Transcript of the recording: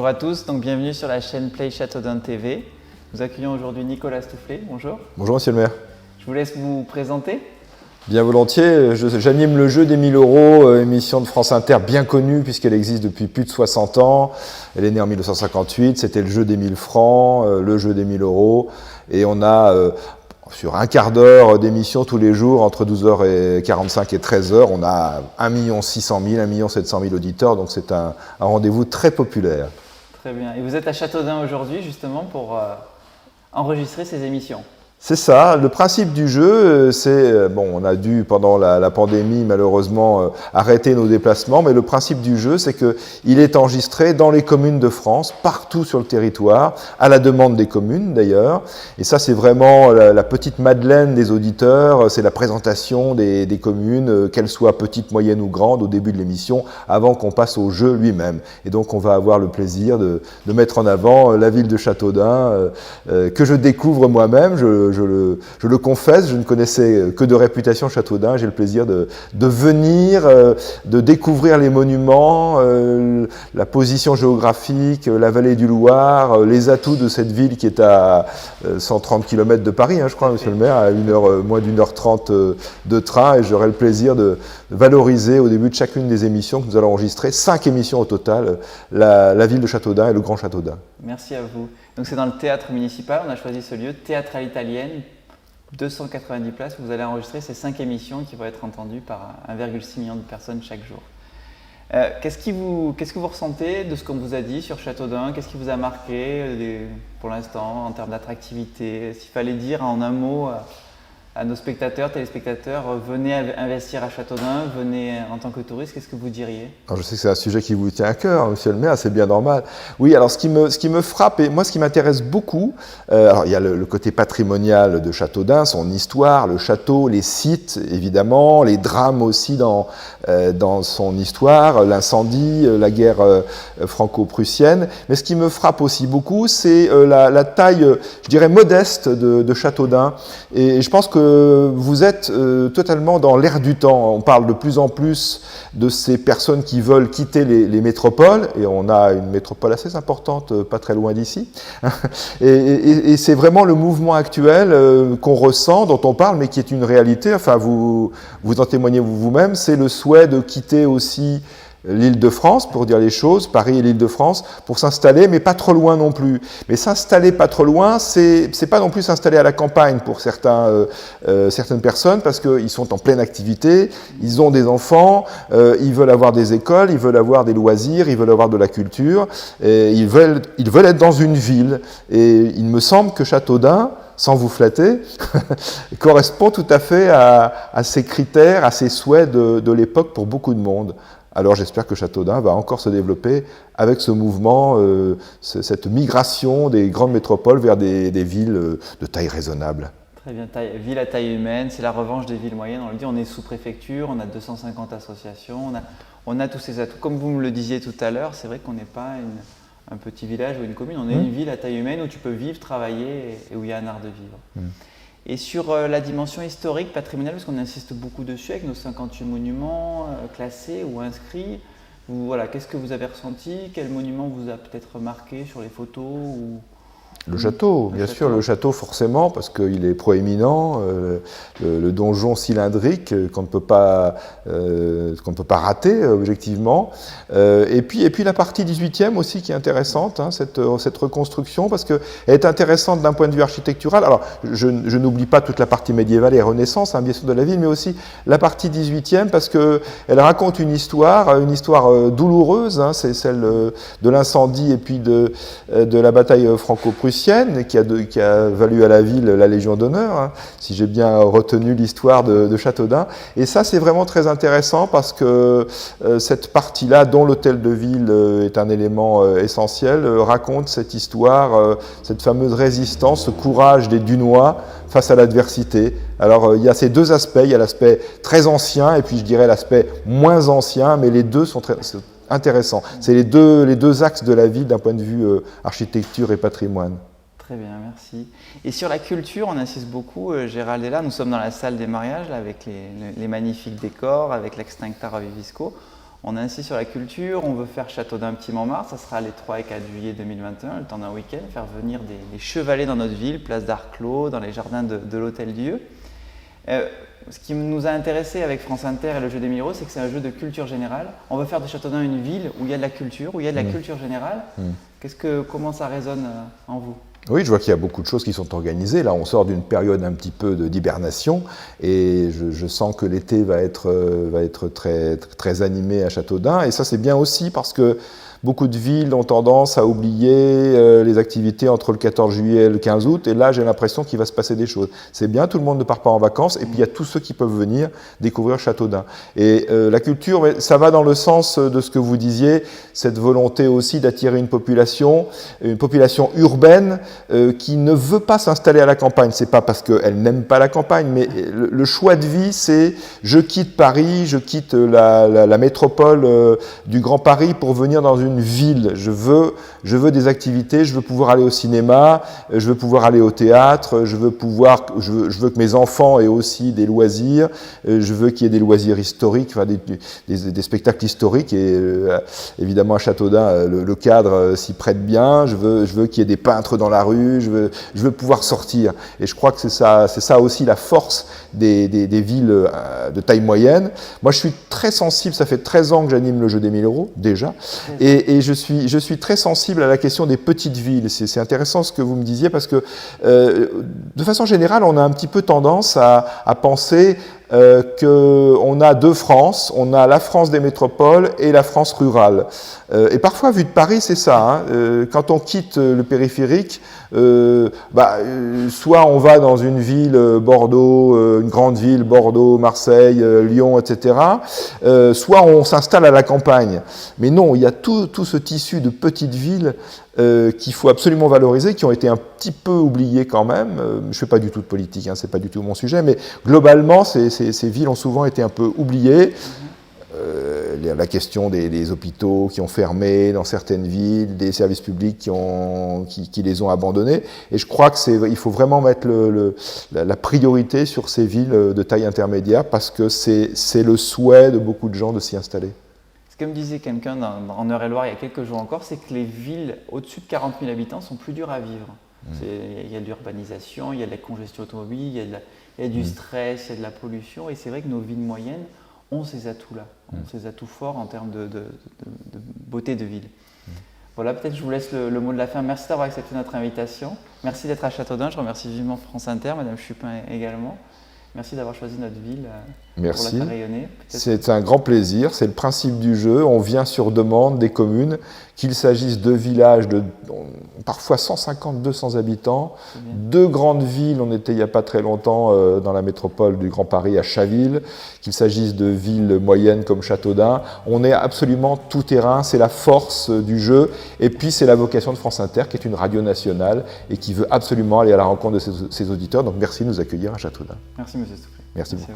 Bonjour à tous, donc bienvenue sur la chaîne Play Châteaudun TV. Nous accueillons aujourd'hui Nicolas Stoufflet, bonjour. Bonjour Monsieur le maire. Je vous laisse vous présenter. Bien volontiers, j'anime le jeu des 1000 euros, émission de France Inter bien connue puisqu'elle existe depuis plus de 60 ans. Elle est née en 1958, c'était le jeu des 1000 francs, le jeu des 1000 euros. Et on a sur un quart d'heure d'émission tous les jours, entre 12h45 et 13h, on a 1 600 000, 1 700 000 auditeurs, donc c'est un rendez-vous très populaire. Très bien, et vous êtes à Châteaudun aujourd'hui justement pour enregistrer ces émissions. C'est ça, le principe du jeu, c'est, bon, on a dû pendant la pandémie malheureusement arrêter nos déplacements, mais le principe du jeu, c'est qu'il est enregistré dans les communes de France, partout sur le territoire, à la demande des communes d'ailleurs, et ça c'est vraiment la petite Madeleine des auditeurs, c'est la présentation des communes, qu'elles soient petites, moyennes ou grandes, au début de l'émission, avant qu'on passe au jeu lui-même. Et donc on va avoir le plaisir de mettre en avant la ville de Châteaudun, que je découvre moi-même. Je le confesse, je ne connaissais que de réputation Châteaudun. J'ai le plaisir de venir, de découvrir les monuments, la position géographique, la vallée du Loir, les atouts de cette ville qui est à 130 km de Paris, je crois, Monsieur le maire, à moins d'1h30 de train. Et j'aurai le plaisir de valoriser au début de chacune des émissions que nous allons enregistrer, 5 émissions au total, la ville de Châteaudun et le Grand Châteaudun. Merci à vous. Donc c'est dans le théâtre municipal, on a choisi ce lieu, Théâtre à l'Italienne, 290 places, vous allez enregistrer ces 5 émissions qui vont être entendues par 1,6 million de personnes chaque jour. Qu'est-ce que vous ressentez de ce qu'on vous a dit sur Châteaudun? Qu'est-ce qui vous a marqué pour l'instant en termes d'attractivité? S'il fallait dire en un mot à nos spectateurs, téléspectateurs, venez investir à Châteaudun, venez en tant que touriste, qu'est-ce que vous diriez? Alors je sais que c'est un sujet qui vous tient à cœur, Monsieur le maire, c'est bien normal. Oui, alors ce qui me frappe, et moi ce qui m'intéresse beaucoup, alors il y a le côté patrimonial de Châteaudun, son histoire, le château, les sites évidemment, les drames aussi dans son histoire, l'incendie, la guerre franco-prussienne. Mais ce qui me frappe aussi beaucoup, c'est la taille, je dirais, modeste de Châteaudun. Et je pense que vous êtes totalement dans l'air du temps. On parle de plus en plus de ces personnes qui veulent quitter les métropoles, et on a une métropole assez importante, pas très loin d'ici. Et c'est vraiment le mouvement actuel qu'on ressent, dont on parle, mais qui est une réalité. Enfin, vous en témoignez vous-même, c'est le souhait de quitter aussi l'Île-de-France, pour dire les choses, Paris et l'Île-de-France, pour s'installer, mais pas trop loin non plus. Mais s'installer pas trop loin, c'est pas non plus s'installer à la campagne pour certaines personnes, parce qu'ils sont en pleine activité, ils ont des enfants, ils veulent avoir des écoles, ils veulent avoir des loisirs, ils veulent avoir de la culture, et ils veulent être dans une ville. Et il me semble que Châteaudun, sans vous flatter, correspond tout à fait à ces critères, à ces souhaits de l'époque pour beaucoup de monde. Alors j'espère que Châteaudun va encore se développer avec ce mouvement, cette migration des grandes métropoles vers des villes de taille raisonnable. Très bien, ville à taille humaine, c'est la revanche des villes moyennes. On le dit, on est sous-préfecture, on a 250 associations, on a tous ces atouts. Comme vous me le disiez tout à l'heure, c'est vrai qu'on n'est pas un petit village ou une commune, on est une ville à taille humaine où tu peux vivre, travailler et où il y a un art de vivre. Et sur la dimension historique, patrimoniale, parce qu'on insiste beaucoup dessus avec nos 58 monuments classés ou inscrits, voilà, qu'est-ce que vous avez ressenti? Quel monument vous a peut-être marqué sur les photos Le château, bien sûr, le château forcément, parce qu'il est proéminent, le donjon cylindrique qu'on ne peut pas rater objectivement. Et puis la partie 18e aussi qui est intéressante, cette reconstruction, parce qu'elle est intéressante d'un point de vue architectural. Alors, je n'oublie pas toute la partie médiévale et Renaissance, bien sûr, de la ville, mais aussi la partie 18e, parce qu'elle raconte une histoire douloureuse, c'est celle de l'incendie et puis de la bataille franco-prussienne, qui a valu à la ville la Légion d'honneur, si j'ai bien retenu l'histoire de Châteaudun. Et ça, c'est vraiment très intéressant parce que cette partie-là, dont l'hôtel de ville est un élément essentiel, raconte cette histoire, cette fameuse résistance, ce courage des Dunois face à l'adversité. Alors, il y a ces deux aspects, il y a l'aspect très ancien et puis je dirais l'aspect moins ancien, mais les deux sont très intéressants. C'est les deux axes de la ville d'un point de vue architecture et patrimoine. Très bien, merci. Et sur la culture, on insiste beaucoup. Gérald est là, nous sommes dans la salle des mariages là, avec les magnifiques décors, avec l'Extincta Ravivisco. On insiste sur la culture, on veut faire Châteaudun Petit Montmartre, ça sera les 3 et 4 juillet 2021, le temps d'un week-end, faire venir des chevalets dans notre ville, place d'Arclos, dans les jardins de l'Hôtel-Dieu. Ce qui nous a intéressé avec France Inter et le jeu des 1000 euros, c'est que c'est un jeu de culture générale. On veut faire de Châteaudun une ville où il y a de la culture, où il y a de la culture générale. Comment ça résonne en vous ? Oui, je vois qu'il y a beaucoup de choses qui sont organisées. Là, on sort d'une période un petit peu d'hibernation et je sens que l'été va être très animé à Châteaudun. Et ça, c'est bien aussi parce que beaucoup de villes ont tendance à oublier les activités entre le 14 juillet et le 15 août. Et là, j'ai l'impression qu'il va se passer des choses. C'est bien, tout le monde ne part pas en vacances. Et puis, il y a tous ceux qui peuvent venir découvrir Châteaudun. Et la culture, ça va dans le sens de ce que vous disiez, cette volonté aussi d'attirer une population urbaine qui ne veut pas s'installer à la campagne. C'est pas parce qu'elle n'aime pas la campagne, mais le choix de vie, c'est je quitte Paris, je quitte la métropole du Grand Paris pour venir dans une ville. Je veux des activités, je veux pouvoir aller au cinéma, je veux pouvoir aller au théâtre, je veux que mes enfants aient aussi des loisirs, je veux qu'il y ait des loisirs historiques, enfin des spectacles historiques et évidemment à Châteaudun, le cadre s'y prête bien. Je veux qu'il y ait des peintres dans la rue, je veux pouvoir sortir. Et je crois que c'est ça aussi la force des villes de taille moyenne. Moi, je suis très sensible, ça fait 13 ans que j'anime le jeu des 1000 euros déjà, et je suis très sensible à la question des petites villes. C'est intéressant ce que vous me disiez parce que de façon générale, on a un petit peu tendance à penser qu'on a deux France, on a la France des métropoles et la France rurale. Et parfois, vu de Paris, c'est ça. Quand on quitte le périphérique, soit on va dans une ville, Bordeaux, une grande ville, Bordeaux, Marseille, Lyon, etc., soit on s'installe à la campagne. Mais non, il y a tout ce tissu de petites villes qu'il faut absolument valoriser, qui ont été un petit peu oubliées quand même. Je ne fais pas du tout de politique, c'est pas du tout mon sujet, mais globalement, ces villes ont souvent été un peu oubliées. La question des hôpitaux qui ont fermé dans certaines villes, des services publics qui les ont abandonnés. Et je crois qu'il faut vraiment mettre la priorité sur ces villes de taille intermédiaire parce que c'est le souhait de beaucoup de gens de s'y installer. Ce que me disait quelqu'un en Eure-et-Loire il y a quelques jours encore, c'est que les villes au-dessus de 40 000 habitants sont plus dures à vivre. Il y a de l'urbanisation, il y a de la congestion automobile, il y a du stress, il y a de la pollution. Et c'est vrai que nos villes moyennes ont ces atouts-là, ont ces atouts forts en termes de beauté de ville. Voilà, peut-être je vous laisse le mot de la fin. Merci d'avoir accepté notre invitation. Merci d'être à Châteaudun. Je remercie vivement France Inter, Madame Chupin également. Merci d'avoir choisi notre ville pour la faire rayonner. C'est un grand plaisir, c'est le principe du jeu. On vient sur demande des communes, qu'il s'agisse de villages de parfois 150, 200 habitants, de grandes villes, on était il n'y a pas très longtemps dans la métropole du Grand Paris à Chaville, qu'il s'agisse de villes moyennes comme Châteaudun. On est absolument tout terrain, c'est la force du jeu. Et puis c'est la vocation de France Inter, qui est une radio nationale et qui veut absolument aller à la rencontre de ses auditeurs. Donc merci de nous accueillir à Châteaudun. Merci Monsieur Stoufflet. Merci beaucoup.